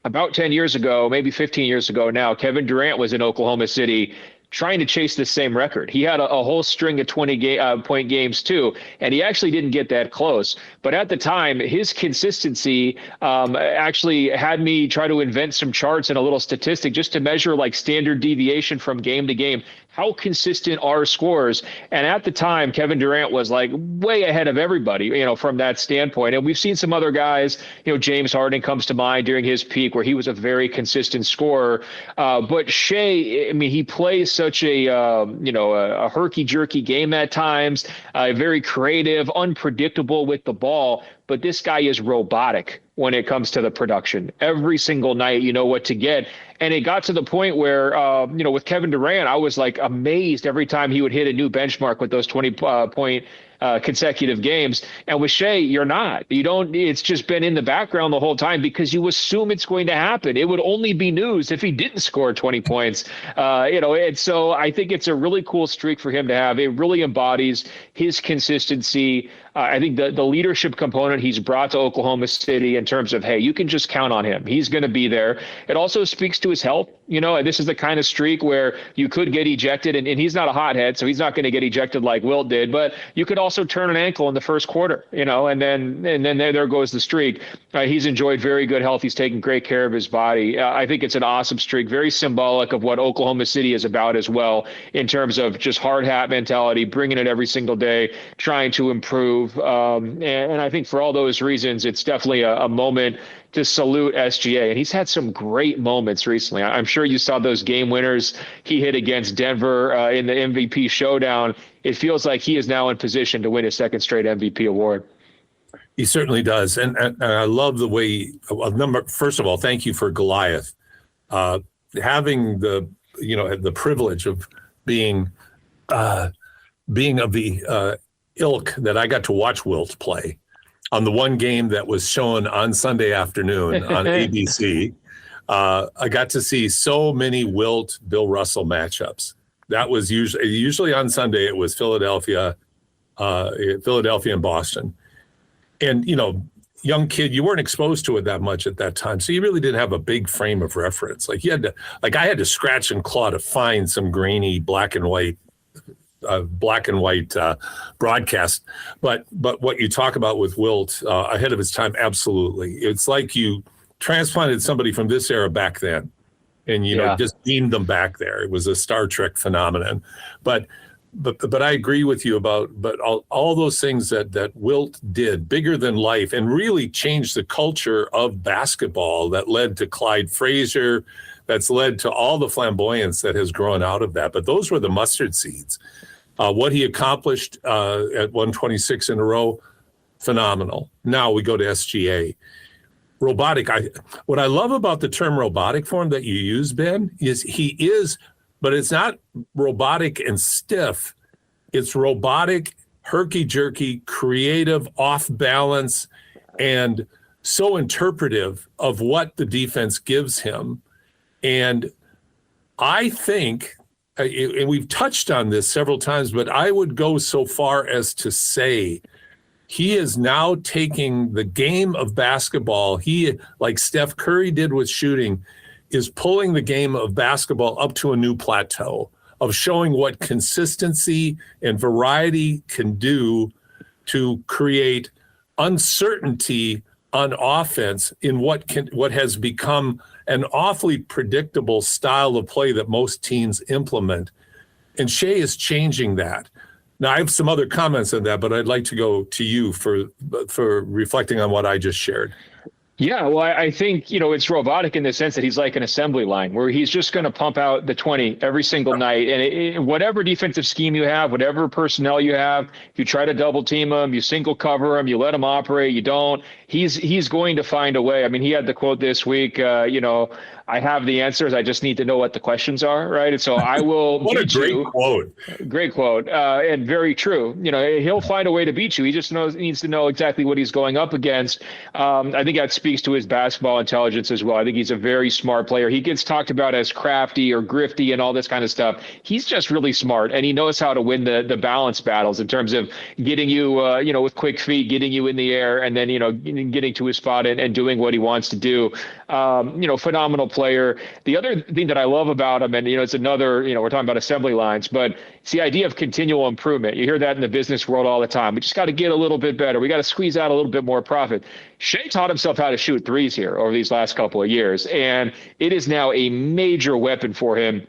about 10 years ago, maybe 15 years ago now, Kevin Durant was in Oklahoma City trying to chase the same record. He had a whole string of 20-point games too, and he actually didn't get that close. But at the time, his consistency actually had me try to invent some charts and a little statistic just to measure like standard deviation from game to game, how consistent are scores? And at the time, Kevin Durant was like way ahead of everybody, from that standpoint. And we've seen some other guys, James Harden comes to mind during his peak where he was a very consistent scorer. But Shea, I mean, he plays such a herky-jerky game at times, very creative, unpredictable with the ball. But this guy is robotic when it comes to the production. Every single night, you know what to get. And it got to the point where, with Kevin Durant, I was like amazed every time he would hit a new benchmark with those 20-point consecutive games. And with Shea, you're not. You don't. It's just been in the background the whole time because you assume it's going to happen. It would only be news if he didn't score 20 points. And so I think it's a really cool streak for him to have. It really embodies his consistency. I think the leadership component he's brought to Oklahoma City in terms of, hey, you can just count on him. He's going to be there. It also speaks to his health. This is the kind of streak where you could get ejected, and he's not a hothead, so he's not going to get ejected like Wilt did. But you could also turn an ankle in the first quarter, and then there goes the streak. He's enjoyed very good health. He's taken great care of his body. I think it's an awesome streak, very symbolic of what Oklahoma City is about as well, in terms of just hard hat mentality, bringing it every single day, trying to improve. And I think for all those reasons, it's definitely a moment to salute SGA. And he's had some great moments recently. I'm sure you saw those game winners he hit against Denver in the MVP showdown. It feels like he is now in position to win his second straight MVP award. He certainly does. And I love the way, first of all, thank you for Goliath. Having the privilege of being of the ilk that I got to watch Wilt play on the one game that was shown on Sunday afternoon on ABC. I got to see so many Wilt Bill Russell matchups. That was usually on Sunday. It was Philadelphia and Boston. And, young kid, you weren't exposed to it that much at that time. So you really didn't have a big frame of reference. I had to scratch and claw to find some grainy black and white broadcast. But what you talk about with Wilt ahead of his time, absolutely. It's like you transplanted somebody from this era back then and, just beamed them back there. It was a Star Trek phenomenon. But I agree with you about all those things that Wilt did, bigger than life, and really changed the culture of basketball that led to Clyde Frazier, that's led to all the flamboyance that has grown out of that. But those were the mustard seeds. What he accomplished at 126 in a row, phenomenal. Now we go to SGA. Robotic. What I love about the term robotic for him that you use, Ben, is but it's not robotic and stiff. It's robotic, herky-jerky, creative, off balance, and so interpretive of what the defense gives him. And I think, and we've touched on this several times, but I would go so far as to say he is now taking the game of basketball. He, like Steph Curry did with shooting, is pulling the game of basketball up to a new plateau of showing what consistency and variety can do to create uncertainty on offense in what has become an awfully predictable style of play that most teams implement. And Shea is changing that. Now, I have some other comments on that, but I'd like to go to you for reflecting on what I just shared. Yeah, well, I think, it's robotic in the sense that he's like an assembly line where he's just going to pump out the 20 every single night. And whatever defensive scheme you have, whatever personnel you have, you try to double team him, you single cover him, you let him operate, you don't. He's going to find a way. I mean, he had the quote this week, I have the answers. I just need to know what the questions are, right? And so I will What beat a great you. quote. Great quote, and very true. He'll find a way to beat you. He just needs to know exactly what he's going up against. I think that speaks to his basketball intelligence as well. I think he's a very smart player. He gets talked about as crafty or grifty and all this kind of stuff. He's just really smart, and he knows how to win the balance battles in terms of getting you, with quick feet, getting you in the air, and then, getting to his spot and doing what he wants to do. Phenomenal player. The other thing that I love about him, and it's another, we're talking about assembly lines, but it's the idea of continual improvement. You hear that in the business world all the time. We just got to get a little bit better. We got to squeeze out a little bit more profit. Shea taught himself how to shoot threes here over these last couple of years, and it is now a major weapon for him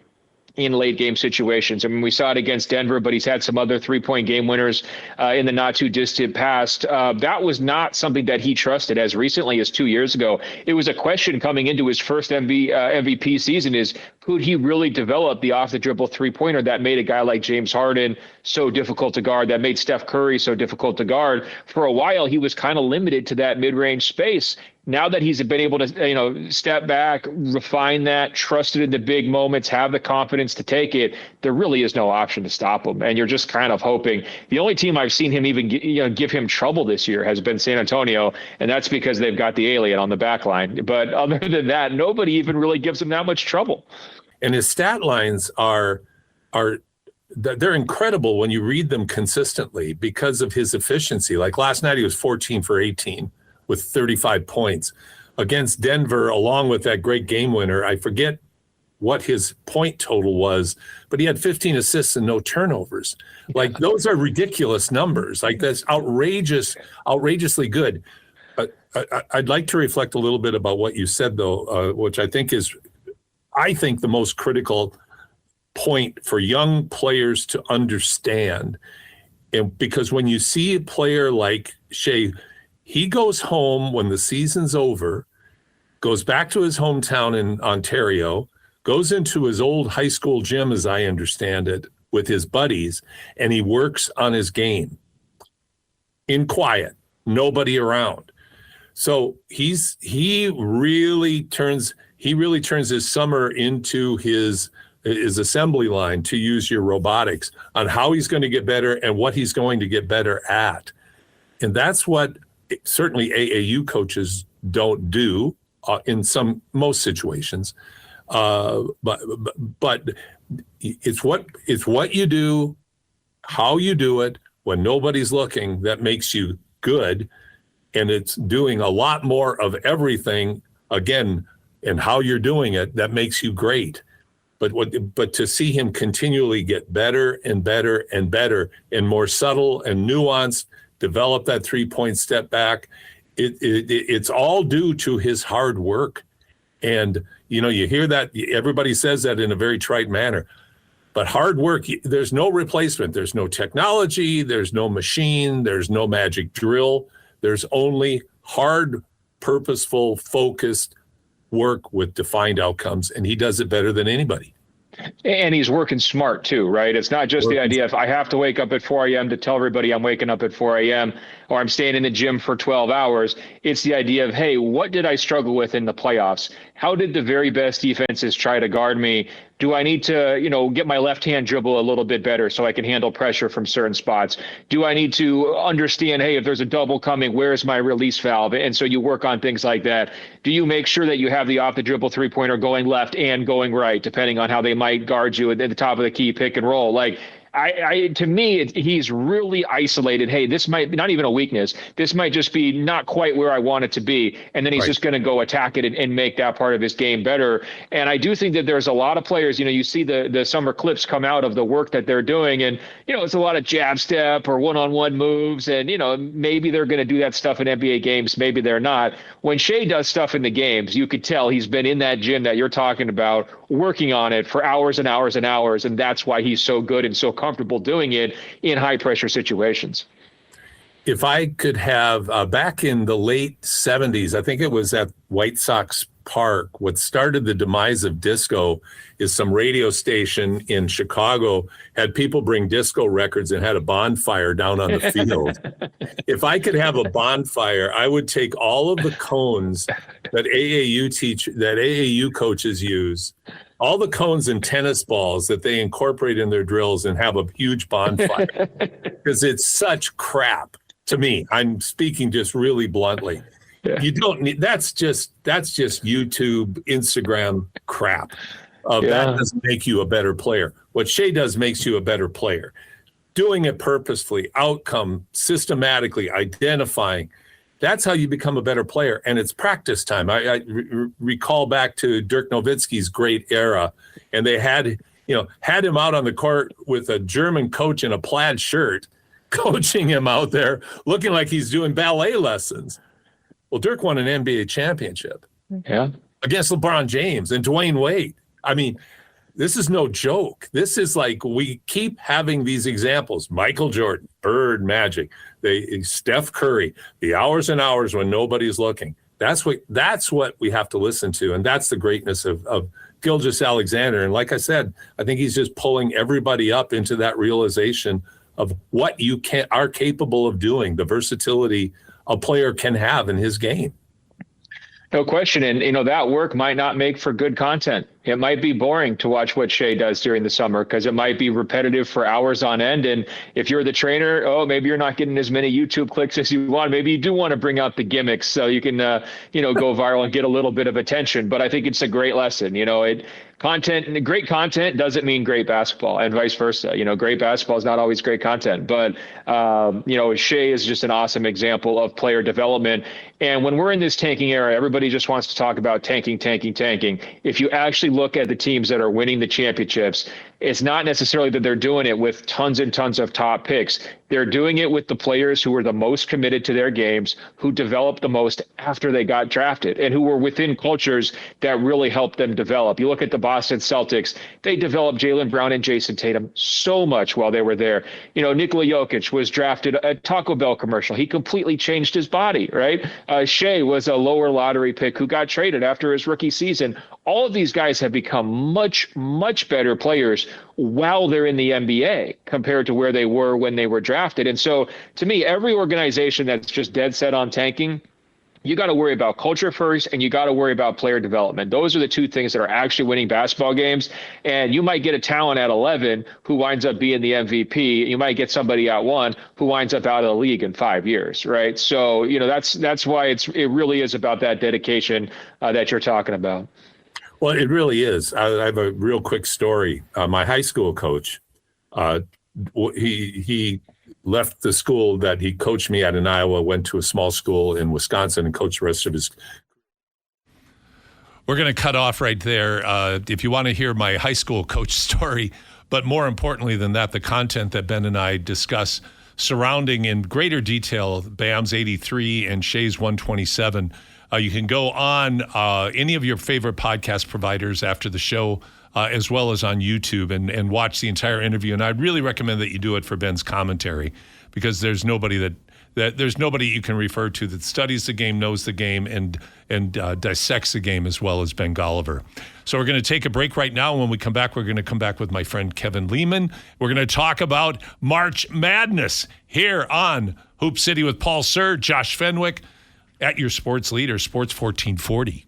in late game situations. I mean, we saw it against Denver, but he's had some other 3-point game winners in the not too distant past. That was not something that he trusted as recently as 2 years ago. It was a question coming into his first MVP season is, could he really develop the off the dribble 3-pointer that made a guy like James Harden so difficult to guard, that made Steph Curry so difficult to guard? For a while, he was kind of limited to that mid-range space. Now that he's been able to, step back, refine that, trust it in the big moments, have the confidence to take it, there really is no option to stop him. And you're just kind of hoping. The only team I've seen him even give him trouble this year has been San Antonio, and that's because they've got the alien on the back line. But other than that, nobody even really gives him that much trouble. And his stat lines they're incredible when you read them consistently because of his efficiency. Like last night, he was 14 for 18 with 35 points against Denver, along with that great game winner. I forget what his point total was, but he had 15 assists and no turnovers. Like those are ridiculous numbers. Like that's outrageously good. I'd like to reflect a little bit about what you said, though, which I think the most critical point for young players to understand. And because when you see a player like Shea, he goes home when the season's over, goes back to his hometown in Ontario, goes into his old high school gym, as I understand it, with his buddies, and he works on his game in quiet, nobody around. So he really turns his summer into his assembly line, to use your robotics, on how he's going to get better and what he's going to get better at. And that's what certainly AAU coaches don't do in most situations. But it's what you do, how you do it when nobody's looking, that makes you good. And it's doing a lot more of everything, again, and how you're doing it, that makes you great. But to see him continually get better and better and better and more subtle and nuanced, develop that 3-point step back, it's all due to his hard work. And, you hear that, everybody says that in a very trite manner. But hard work, there's no replacement. There's no technology. There's no machine. There's no magic drill. There's only hard, purposeful, focused work with defined outcomes, and he does it better than anybody. And he's working smart too, right? It's not just the idea of I have to wake up at 4 a.m. to tell everybody I'm waking up at 4 a.m. or I'm staying in the gym for 12 hours. It's the idea of, hey, what did I struggle with in the playoffs? How did the very best defenses try to guard me? Do I need to, get my left hand dribble a little bit better so I can handle pressure from certain spots? Do I need to understand, hey, if there's a double coming, where's my release valve? And so you work on things like that. Do you make sure that you have the off the dribble 3-pointer going left and going right, depending on how they might guard you at the top of the key pick and roll? Like, to me, he's really isolated. Hey, this might be not even a weakness. This might just be not quite where I want it to be. And then he's just going to go attack it and make that part of his game better. And I do think that there's a lot of players, you see the summer clips come out of the work that they're doing. And, it's a lot of jab step or one-on-one moves. And, maybe they're going to do that stuff in NBA games. Maybe they're not. When Shea does stuff in the games, you could tell he's been in that gym that you're talking about, working on it for hours and hours and hours. And that's why he's so good and so comfortable doing it in high pressure situations. If I could have back in the late 70s, I think it was at White Sox Park, what started the demise of disco is some radio station in Chicago had people bring disco records and had a bonfire down on the field. If I could have a bonfire, I would take all of the cones that AAU coaches use, all the cones and tennis balls that they incorporate in their drills, and have a huge bonfire, because it's such crap to me. I'm speaking just really bluntly. Yeah. You don't need, that's just YouTube, Instagram crap. That doesn't make you a better player. What Shea does makes you a better player. Doing it purposefully, outcome, systematically, identifying. That's how you become a better player, and it's practice time. I recall back to Dirk Nowitzki's great era, and they had him out on the court with a German coach in a plaid shirt, coaching him out there, looking like he's doing ballet lessons. Well, Dirk won an NBA championship against LeBron James and Dwayne Wade. I mean, This is no joke. This is like, we keep having these examples. Michael Jordan, Bird, Magic, Steph Curry, the hours and hours when nobody's looking. That's what we have to listen to. And that's the greatness of Gilgeous-Alexander. And like I said, I think he's just pulling everybody up into that realization of what you are capable of doing, the versatility a player can have in his game. No question. And, that work might not make for good content. It might be boring to watch what Shea does during the summer because it might be repetitive for hours on end. And if you're the trainer, maybe you're not getting as many YouTube clicks as you want. Maybe you do want to bring out the gimmicks so you can, go viral and get a little bit of attention. But I think it's a great lesson. Great content doesn't mean great basketball, and vice versa. Great basketball is not always great content. But, Shea is just an awesome example of player development. And when we're in this tanking era, everybody just wants to talk about tanking. If you actually look at the teams that are winning the championships, it's not necessarily that they're doing it with tons and tons of top picks. They're doing it with the players who were the most committed to their games, who developed the most after they got drafted, and who were within cultures that really helped them develop. You look at the Boston Celtics, they developed Jaylen Brown and Jason Tatum so much while they were there. Nikola Jokic was drafted a Taco Bell commercial. He completely changed his body, right? Shea was a lower lottery pick who got traded after his rookie season. All of these guys have become much, much better players while they're in the NBA compared to where they were when they were drafted. And so to me, every organization that's just dead set on tanking, you got to worry about culture first, and you got to worry about player development. Those are the two things that are actually winning basketball games. And you might get a talent at 11 who winds up being the MVP. You might get somebody at 1 who winds up out of the league in 5 years, right? So, that's why it really is about that dedication that you're talking about. Well, it really is. I have a real quick story. My high school coach, he left the school that he coached me at in Iowa, went to a small school in Wisconsin, and coached the rest of his. We're going to cut off right there. If you want to hear my high school coach story, but more importantly than that, the content that Ben and I discuss surrounding in greater detail Bam's 83 and Shea's 127. You can go on any of your favorite podcast providers after the show, as well as on YouTube, and watch the entire interview. And I'd really recommend that you do it for Ben's commentary, because there's nobody there's nobody you can refer to that studies the game, knows the game, and dissects the game as well as Ben Golliver. So we're going to take a break right now. When we come back, we're going to come back with my friend Kevin Lehman. We're going to talk about March Madness here on Hoop City with Paul Sir, Josh Fenwick, at your sports leader, Sports 1440.